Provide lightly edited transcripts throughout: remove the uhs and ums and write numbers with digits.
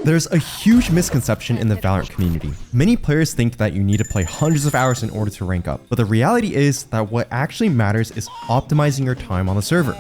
There's a huge misconception in the Valorant community. Many players think that you need to play hundreds of hours in order to rank up, but the reality is that what actually matters is optimizing your time on the server.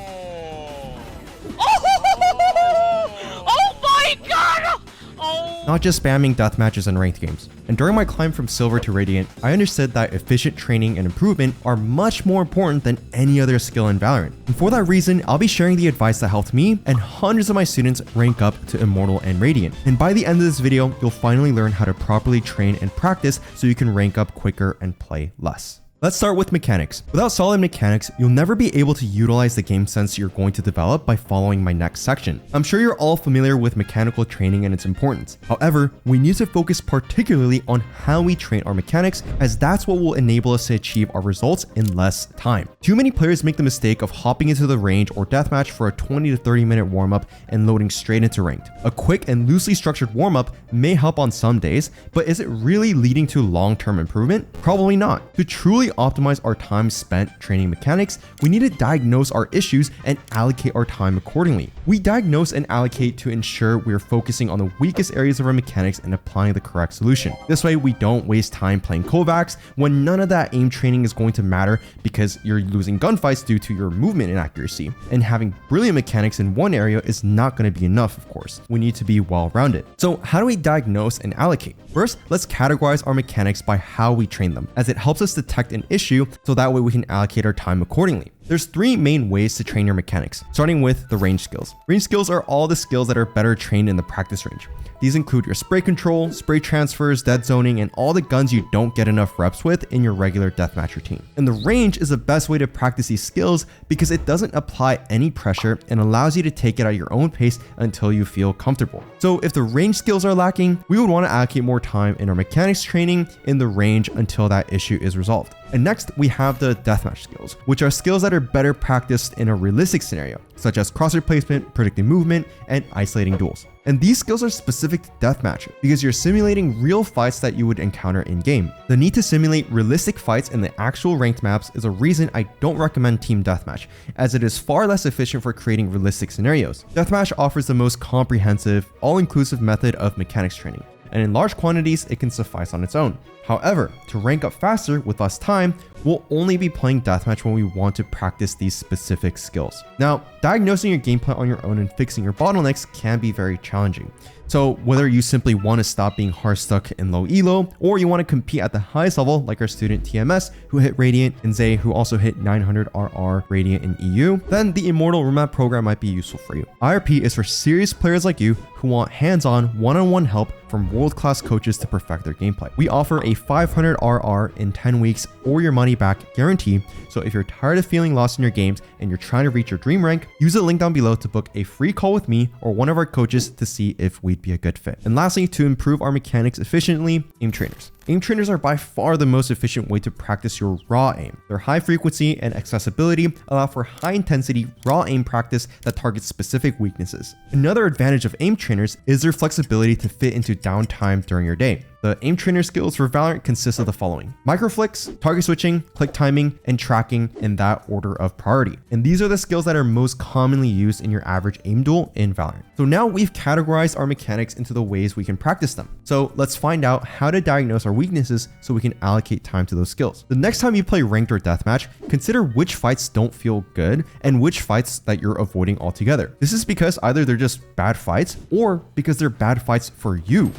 Not just spamming death matches and ranked games. And during my climb from Silver to Radiant, I understood that efficient training and improvement are much more important than any other skill in Valorant. And for that reason, I'll be sharing the advice that helped me and hundreds of my students rank up to Immortal and Radiant. And by the end of this video, you'll finally learn how to properly train and practice so you can rank up quicker and play less. Let's start with mechanics. Without solid mechanics, you'll never be able to utilize the game sense you're going to develop by following my next section. I'm sure you're all familiar with mechanical training and its importance. However, we need to focus particularly on how we train our mechanics, as that's what will enable us to achieve our results in less time. Too many players make the mistake of hopping into the range or deathmatch for a 20 to 30 minute warm-up and loading straight into ranked. A quick and loosely structured warm-up may help on some days, but is it really leading to long-term improvement? Probably not. To truly optimize our time spent training mechanics, we need to diagnose our issues and allocate our time accordingly. We diagnose and allocate to ensure we are focusing on the weakest areas of our mechanics and applying the correct solution. This way, we don't waste time playing Kovacs when none of that aim training is going to matter because you're losing gunfights due to your movement inaccuracy. And having brilliant mechanics in one area is not going to be enough, of course. We need to be well-rounded. So how do we diagnose and allocate? First, let's categorize our mechanics by how we train them, as it helps us detect an issue so that way we can allocate our time accordingly. There's three main ways to train your mechanics, starting with the range skills. Range skills are all the skills that are better trained in the practice range. These include your spray control, spray transfers, dead zoning, and all the guns you don't get enough reps with in your regular deathmatch routine. And the range is the best way to practice these skills because it doesn't apply any pressure and allows you to take it at your own pace until you feel comfortable. So if the range skills are lacking, we would want to allocate more time in our mechanics training in the range until that issue is resolved. And next, we have the deathmatch skills, which are skills that are better practiced in a realistic scenario, such as crosshair placement, predicting movement, and isolating duels. And these skills are specific to deathmatch because you're simulating real fights that you would encounter in-game. The need to simulate realistic fights in the actual ranked maps is a reason I don't recommend team deathmatch, as it is far less efficient for creating realistic scenarios. Deathmatch offers the most comprehensive, all-inclusive method of mechanics training, and in large quantities, it can suffice on its own. However, to rank up faster with less time, we'll only be playing deathmatch when we want to practice these specific skills. Now, diagnosing your gameplay on your own and fixing your bottlenecks can be very challenging. So whether you simply want to stop being hard stuck in low elo, or you want to compete at the highest level like our student TMS who hit Radiant, and Zay who also hit 900 RR Radiant in EU, then the Immortal Roadmap program might be useful for you. IRP is for serious players like you who want hands-on, one-on-one help from world-class coaches to perfect their gameplay. We offer a 500 RR in 10 weeks or your money back guarantee. So if you're tired of feeling lost in your games and you're trying to reach your dream rank, use the link down below to book a free call with me or one of our coaches to see if we'd be a good fit. And lastly, to improve our mechanics efficiently, aim trainers. Aim trainers are by far the most efficient way to practice your raw aim. Their high frequency and accessibility allow for high intensity raw aim practice that targets specific weaknesses. Another advantage of aim trainers is their flexibility to fit into downtime during your day. The aim trainer skills for Valorant consist of the following: microflicks, target switching, click timing, and tracking in that order of priority. And these are the skills that are most commonly used in your average aim duel in Valorant. So now we've categorized our mechanics into the ways we can practice them. So let's find out how to diagnose our weaknesses so we can allocate time to those skills. The next time you play ranked or deathmatch, consider which fights don't feel good and which fights that you're avoiding altogether. This is because either they're just bad fights or because they're bad fights for you.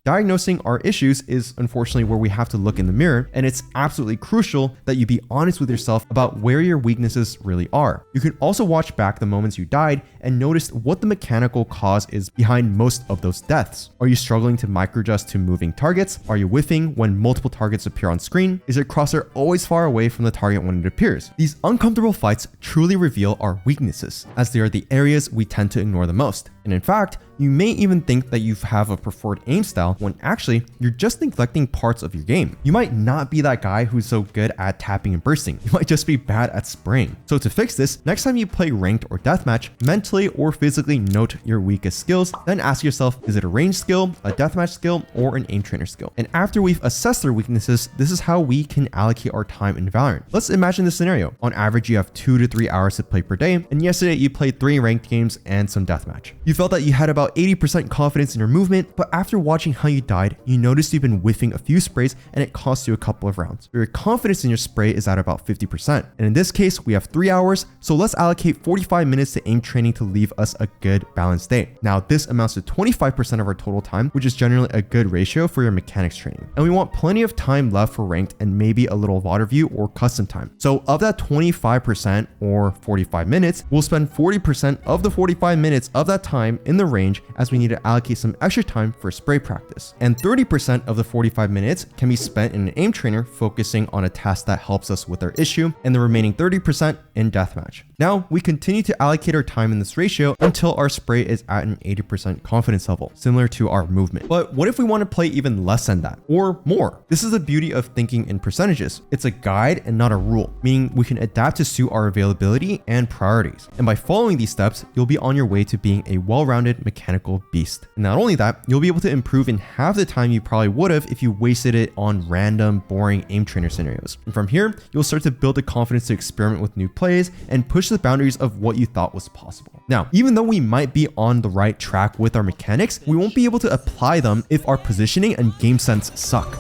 Diagnosing our issues is unfortunately where we have to look in the mirror, and it's absolutely crucial that you be honest with yourself about where your weaknesses really are. You can also watch back the moments you died and notice what the mechanical cause is behind most of those deaths. Are you struggling to microadjust to moving targets? Are you whiffing when multiple targets appear on screen? Is your crosshair always far away from the target when it appears? These uncomfortable fights truly reveal our weaknesses, as they are the areas we tend to ignore the most. And in fact, You may even think that you have a preferred aim style when actually you're just neglecting parts of your game. You might not be that guy who's so good at tapping and bursting. You might just be bad at spraying. So to fix this, next time you play ranked or deathmatch, mentally or physically note your weakest skills, then ask yourself, is it a range skill, a deathmatch skill, or an aim trainer skill? And after we've assessed their weaknesses, this is how we can allocate our time in Valorant. Let's imagine this scenario. On average, you have 2 to 3 hours to play per day, and yesterday you played 3 ranked games and some deathmatch. You felt that you had about 80% confidence in your movement, but after watching how you died, you noticed you've been whiffing a few sprays and it cost you a couple of rounds. Your confidence in your spray is at about 50%. And in this case, we have 3 hours, so let's allocate 45 minutes to aim training to leave us a good balanced day. Now, this amounts to 25% of our total time, which is generally a good ratio for your mechanics training. And we want plenty of time left for ranked and maybe a little VOD review or custom time. So of that 25% or 45 minutes, we'll spend 40% of the 45 minutes of that time in the range, as we need to allocate some extra time for spray practice. And 30% of the 45 minutes can be spent in an aim trainer focusing on a task that helps us with our issue, and the remaining 30% in deathmatch. Now, we continue to allocate our time in this ratio until our spray is at an 80% confidence level, similar to our movement. But what if we want to play even less than that, or more? This is the beauty of thinking in percentages. It's a guide and not a rule, meaning we can adapt to suit our availability and priorities. And by following these steps, you'll be on your way to being a well-rounded mechanical beast. And not only that, you'll be able to improve in half the time you probably would have if you wasted it on random, boring aim trainer scenarios. And from here, you'll start to build the confidence to experiment with new plays and push the boundaries of what you thought was possible. Now, even though we might be on the right track with our mechanics, we won't be able to apply them if our positioning and game sense suck.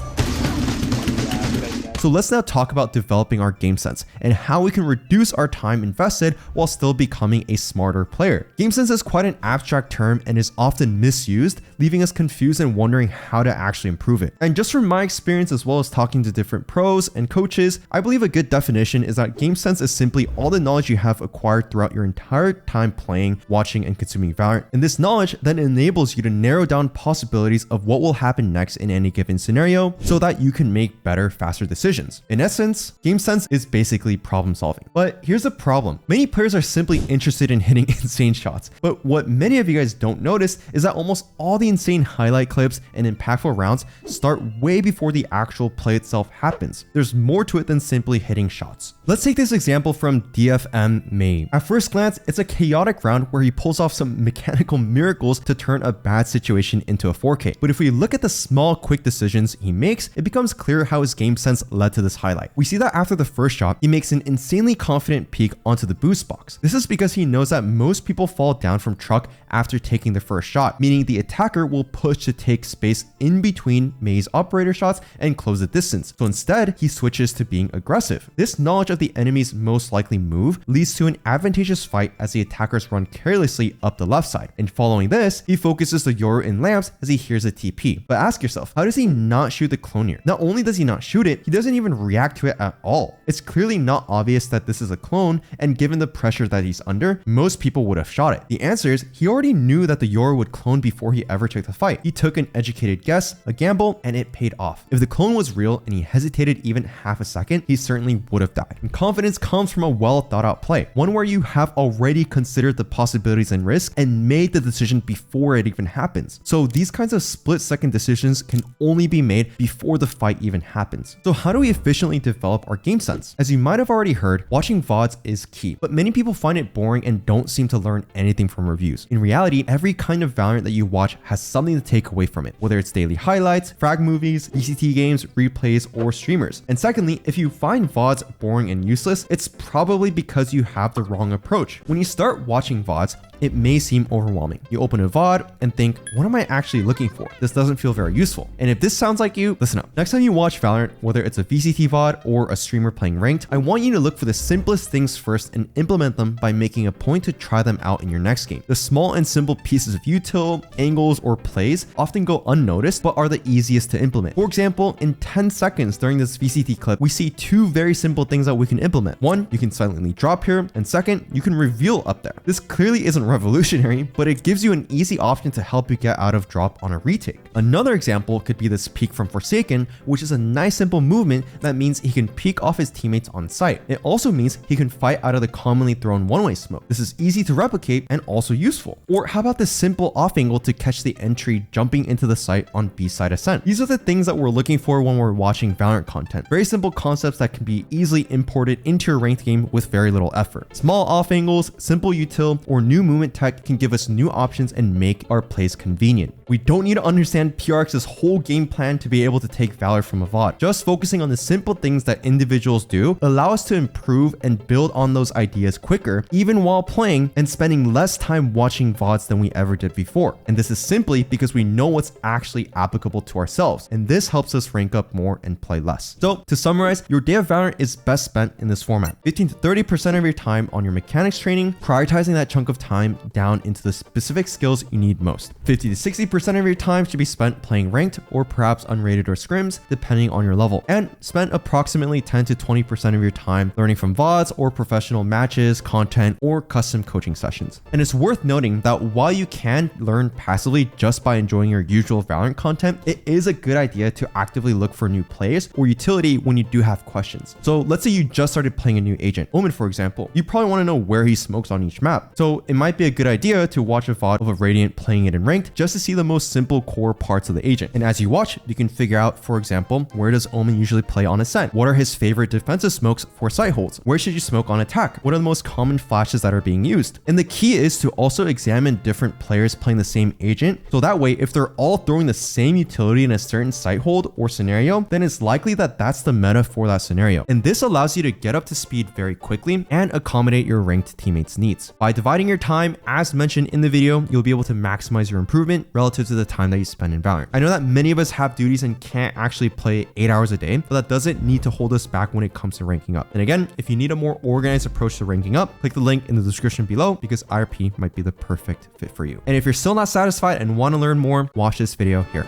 So let's now talk about developing our game sense and how we can reduce our time invested while still becoming a smarter player. Game sense is quite an abstract term and is often misused, leaving us confused and wondering how to actually improve it. And just from my experience, as well as talking to different pros and coaches, I believe a good definition is that game sense is simply all the knowledge you have acquired throughout your entire time playing, watching, and consuming Valorant. And this knowledge then enables you to narrow down possibilities of what will happen next in any given scenario so that you can make better, faster decisions. In essence, game sense is basically problem solving. But here's the problem. Many players are simply interested in hitting insane shots. But what many of you guys don't notice is that almost all the insane highlight clips and impactful rounds start way before the actual play itself happens. There's more to it than simply hitting shots. Let's take this example from DFM May. At first glance, it's a chaotic round where he pulls off some mechanical miracles to turn a bad situation into a 4K. But if we look at the small, quick decisions he makes, it becomes clear how his game sense led to this highlight. We see that after the first shot, he makes an insanely confident peek onto the boost box. This is because he knows that most people fall down from truck after taking the first shot, meaning the attacker will push to take space in between May's operator shots and close the distance. So instead, he switches to being aggressive. This knowledge of the enemy's most likely move leads to an advantageous fight as the attackers run carelessly up the left side. And following this, he focuses the Yoru in lamps as he hears a TP. But ask yourself, how does he not shoot the clone here? Not only does he not shoot it, he doesn't even react to it at all. It's clearly not obvious that this is a clone, and given the pressure that he's under, most people would have shot it. The answer is he already knew that the Yoru would clone before he ever took the fight. He took an educated guess, a gamble, and it paid off. If the clone was real and he hesitated even half a second, he certainly would have died. And confidence comes from a well thought out play, one where you have already considered the possibilities and risks and made the decision before it even happens. So these kinds of split-second decisions can only be made before the fight even happens. So how do we efficiently develop our game sense? As you might have already heard, watching VODs is key, but many people find it boring and don't seem to learn anything from reviews. In reality, every kind of Valorant that you watch has something to take away from it, whether it's daily highlights, frag movies, VCT games, replays, or streamers. And secondly, if you find VODs boring and useless, it's probably because you have the wrong approach. When you start watching VODs, it may seem overwhelming. You open a VOD and think, what am I actually looking for? This doesn't feel very useful. And if this sounds like you, listen up. Next time you watch Valorant, whether it's a VCT VOD or a streamer playing ranked, I want you to look for the simplest things first and implement them by making a point to try them out in your next game. The small and simple pieces of util, angles, or plays often go unnoticed, but are the easiest to implement. For example, in 10 seconds during this VCT clip, we see two very simple things that we can implement. One, you can silently drop here, and second, you can reveal up there. This clearly isn't revolutionary, but it gives you an easy option to help you get out of drop on a retake. Another example could be this peek from Forsaken, which is a nice simple movement that means he can peek off his teammates on site. It also means he can fight out of the commonly thrown one-way smoke. This is easy to replicate and also useful. Or how about the simple off angle to catch the entry jumping into the site on B-side ascent? These are the things that we're looking for when we're watching Valorant content. Very simple concepts that can be easily imported into your ranked game with very little effort. Small off angles, simple util, or new movement tech can give us new options and make our plays convenient. We don't need to understand PRX's whole game plan to be able to take Valor from a VOD. Just focusing on the simple things that individuals do allow us to improve and build on those ideas quicker, even while playing and spending less time watching VODs than we ever did before. And this is simply because we know what's actually applicable to ourselves, and this helps us rank up more and play less. So to summarize, your day of Valorant is best spent in this format. 15 to 30% of your time on your mechanics training, prioritizing that chunk of time down into the specific skills you need most. 50 to 60% of your time should be spent playing ranked or perhaps unrated or scrims, depending on your level, and spend approximately 10 to 20% of your time learning from VODs or professional matches, content, or custom coaching sessions. And it's worth noting that while you can learn passively just by enjoying your usual Valorant content, it is a good idea to actively look for new plays or utility when you do have questions. So let's say you just started playing a new agent, Omen for example. You probably want to know where he smokes on each map. So it might be a good idea to watch a VOD of a Radiant playing it in ranked just to see the most simple core parts of the agent. And as you watch, you can figure out, for example, where does Omen usually play on ascent? What are his favorite defensive smokes for site holds? Where should you smoke on attack? What are the most common flashes that are being used? And the key is to also examine different players playing the same agent. So that way, if they're all throwing the same utility in a certain site hold or scenario, then it's likely that that's the meta for that scenario. And this allows you to get up to speed very quickly and accommodate your ranked teammates' needs. By dividing your time, as mentioned in the video, you'll be able to maximize your improvement relative to the time that you spend in Valorant. I know that many of us have duties and can't actually play 8 hours a day, but that doesn't need to hold us back when it comes to ranking up. And again, if you need a more organized approach to ranking up, click the link in the description below because IRP might be the perfect fit for you. And if you're still not satisfied and want to learn more, watch this video here.